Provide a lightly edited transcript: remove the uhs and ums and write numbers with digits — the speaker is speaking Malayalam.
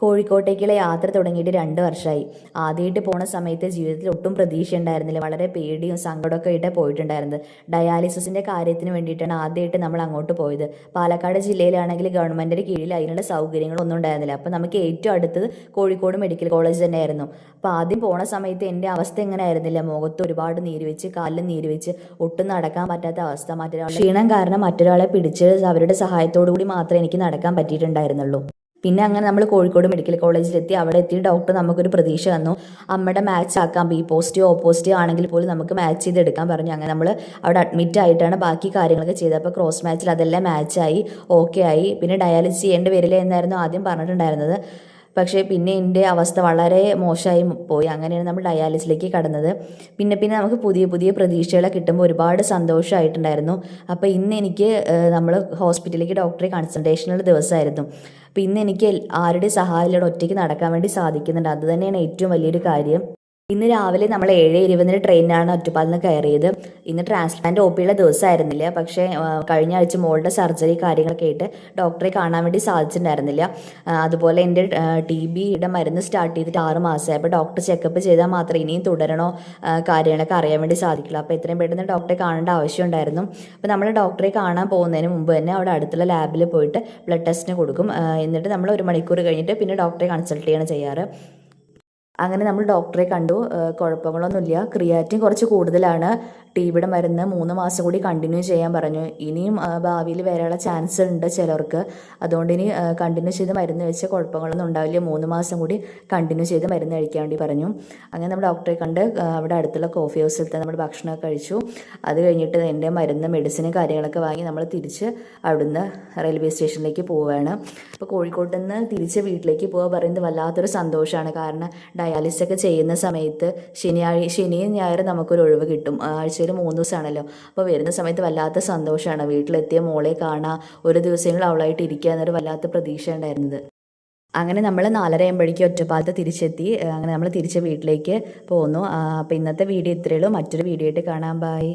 കോഴിക്കോട്ടേക്കുള്ള യാത്ര തുടങ്ങിയിട്ട് 2 വർഷമായി. ആദ്യമായിട്ട് പോണ സമയത്ത് ജീവിതത്തിൽ ഒട്ടും പ്രതീക്ഷ ഉണ്ടായിരുന്നില്ല. വളരെ പേടിയും സങ്കടമൊക്കെ ആയിട്ടാണ് പോയിട്ടുണ്ടായിരുന്നത്. ഡയാലിസിസിൻ്റെ കാര്യത്തിന് വേണ്ടിയിട്ടാണ് ആദ്യമായിട്ട് നമ്മൾ അങ്ങോട്ട് പോയത്. പാലക്കാട് ജില്ലയിലാണെങ്കിൽ ഗവൺമെൻറ്റിൻ്റെ കീഴിൽ അതിനുള്ള സൗകര്യങ്ങളൊന്നും ഉണ്ടായിരുന്നില്ല. അപ്പോൾ നമുക്ക് ഏറ്റവും അടുത്തത് കോഴിക്കോട് മെഡിക്കൽ കോളേജ് തന്നെയായിരുന്നു. അപ്പോൾ ആദ്യം പോണ സമയത്ത് എൻ്റെ അവസ്ഥ എങ്ങനെ ആയിരുന്നില്ല. മുഖത്ത് ഒരുപാട് നീര് വെച്ച്, കാലിൽ നീര് വെച്ച്, ഒട്ടും നടക്കാൻ പറ്റാത്ത അവസ്ഥ. ക്ഷീണം കാരണം മറ്റൊരാളെ പിടിച്ച് അവരുടെ സഹായത്തോടു കൂടി മാത്രമേ എനിക്ക് നടക്കാൻ പറ്റിയിട്ടുണ്ടായിരുന്നുള്ളൂ. പിന്നെ അങ്ങനെ നമ്മൾ കോഴിക്കോട് മെഡിക്കൽ കോളേജിലെത്തി. അവിടെ എത്തി ഡോക്ടർ നമുക്കൊരു പ്രതീക്ഷ തന്നു. അമ്മയുടെ മാച്ച് ആക്കാം, ബി പോസിറ്റീവ് ഓ പോസിറ്റീവ് ആണെങ്കിൽ പോലും നമുക്ക് മാച്ച് ചെയ്തെടുക്കാൻ പറഞ്ഞു. അങ്ങനെ നമ്മൾ അവിടെ അഡ്മിറ്റ് ആയിട്ടാണ് ബാക്കി കാര്യങ്ങളൊക്കെ ചെയ്തത്. അപ്പോൾ ക്രോസ് മാച്ചിൽ അതെല്ലാം മാച്ചായി, ഓക്കെ ആയി. പിന്നെ ഡയാലിസിസ് ചെയ്യേണ്ടി വരില്ല എന്നായിരുന്നു ആദ്യം പറഞ്ഞിട്ടുണ്ടായിരുന്നത്. പക്ഷേ പിന്നെ എൻ്റെ അവസ്ഥ വളരെ മോശമായി പോയി. അങ്ങനെയാണ് നമ്മൾ ഡയാലിസിലേക്ക് കടന്നത്. പിന്നെ നമുക്ക് പുതിയ പുതിയ പ്രതീക്ഷകളെ കിട്ടുമ്പോൾ ഒരുപാട് സന്തോഷമായിട്ടുണ്ടായിരുന്നു. അപ്പോൾ ഇന്ന് എനിക്ക് നമ്മൾ ഹോസ്പിറ്റലിലേക്ക് ഡോക്ടറെ കൺസൾട്ടേഷനുള്ള ദിവസമായിരുന്നു. അപ്പോൾ ഇന്ന് എനിക്ക് ആരുടെ സഹായമില്ലാതെ ഒറ്റയ്ക്ക് നടക്കാൻ വേണ്ടി സാധിക്കുന്നുണ്ട്. അത് തന്നെയാണ് ഏറ്റവും വലിയൊരു കാര്യം. ഇന്ന് രാവിലെ നമ്മൾ 7:20 ട്രെയിനിനാണ് ഒറ്റപ്പാലത്ത് നിന്ന് കയറിയത്. ഇന്ന് ട്രാൻസ്പ്ലാന്റ് ഒ പിയുള്ള ദിവസമായിരുന്നില്ല. പക്ഷേ കഴിഞ്ഞ ആഴ്ച മോളുടെ സർജറി കാര്യങ്ങളൊക്കെ ആയിട്ട് ഡോക്ടറെ കാണാൻ വേണ്ടി സാധിച്ചിട്ടുണ്ടായിരുന്നില്ല. അതുപോലെ എൻ്റെ TBയുടെ മരുന്ന് സ്റ്റാർട്ട് ചെയ്തിട്ട് 6 മാസമായി. അപ്പോൾ ഡോക്ടർ ചെക്കപ്പ് ചെയ്താൽ മാത്രമേ ഇനിയും തുടരണോ കാര്യങ്ങളൊക്കെ അറിയാൻ വേണ്ടി സാധിക്കുള്ളൂ. അപ്പോൾ എത്രയും പെട്ടെന്ന് ഡോക്ടറെ കാണേണ്ട ആവശ്യമുണ്ടായിരുന്നു. അപ്പോൾ നമ്മൾ ഡോക്ടറെ കാണാൻ പോകുന്നതിന് മുമ്പ് തന്നെ അവിടെ അടുത്തുള്ള ലാബിൽ പോയിട്ട് ബ്ലഡ് ടെസ്റ്റിന് കൊടുക്കും. എന്നിട്ട് നമ്മൾ 1 മണിക്കൂർ കഴിഞ്ഞിട്ട് പിന്നെ ഡോക്ടറെ കൺസൾട്ട് ചെയ്യാണ് ചെയ്യാറ്. അങ്ങനെ നമ്മൾ ഡോക്ടറെ കണ്ടു. കുഴപ്പങ്ങളൊന്നുമില്ല. ക്രിയാറ്റിൻ കുറച്ച് കൂടുതലാണ്. TBയുടെ മരുന്ന് 3 മാസം കൂടി കണ്ടിന്യൂ ചെയ്യാൻ പറഞ്ഞു. ഇനിയും ഭാവിയിൽ വരാനുള്ള ചാൻസ് ഉണ്ട് ചിലർക്ക്. അതുകൊണ്ട് ഇനി കണ്ടിന്യൂ ചെയ്ത് മരുന്ന് വെച്ച് കുഴപ്പങ്ങളൊന്നും ഉണ്ടാവില്ല. 3 മാസം കൂടി കണ്ടിന്യൂ ചെയ്ത് മരുന്ന് കഴിക്കാൻ വേണ്ടി പറഞ്ഞു. അങ്ങനെ നമ്മൾ ഡോക്ടറെ കണ്ട് അവിടെ അടുത്തുള്ള കോഫി ഹൗസിലത്തെ നമ്മൾ ഭക്ഷണമൊക്കെ കഴിച്ചു. അത് കഴിഞ്ഞിട്ട് എൻ്റെ മരുന്ന് മെഡിസിനും കാര്യങ്ങളൊക്കെ വാങ്ങി നമ്മൾ തിരിച്ച് അവിടുന്ന് റെയിൽവേ സ്റ്റേഷനിലേക്ക് പോവുകയാണ്. അപ്പോൾ കോഴിക്കോട്ട് നിന്ന് തിരിച്ച് വീട്ടിലേക്ക് പോകാൻ പറയുന്നത് വല്ലാത്തൊരു സന്തോഷമാണ്. കാരണം ഡയാലിസിസ് ഒക്കെ ചെയ്യുന്ന സമയത്ത് ശനിയും ഞായറും നമുക്കൊരു ഒഴിവ് കിട്ടും. ആഴ്ചയിൽ 3 ദിവസമാണല്ലോ. അപ്പോൾ വരുന്ന സമയത്ത് വല്ലാത്ത സന്തോഷമാണ്. വീട്ടിലെത്തിയ മോളെ കാണാൻ, ഒരു ദിവസങ്ങൾ അവളായിട്ട് ഇരിക്കുക എന്നൊരു വല്ലാത്ത പ്രതീക്ഷ ഉണ്ടായിരുന്നത്. അങ്ങനെ നമ്മൾ 4:30 ആകുമ്പോഴേക്കും ഒറ്റപ്പാലത്ത് തിരിച്ചെത്തി. അങ്ങനെ നമ്മൾ തിരിച്ച് വീട്ടിലേക്ക് പോന്നു. അപ്പോൾ ഇന്നത്തെ വീഡിയോ ഇത്രയേ ഉള്ളൂ. മറ്റൊരു വീഡിയോ ആയിട്ട് കാണാം. ബൈ.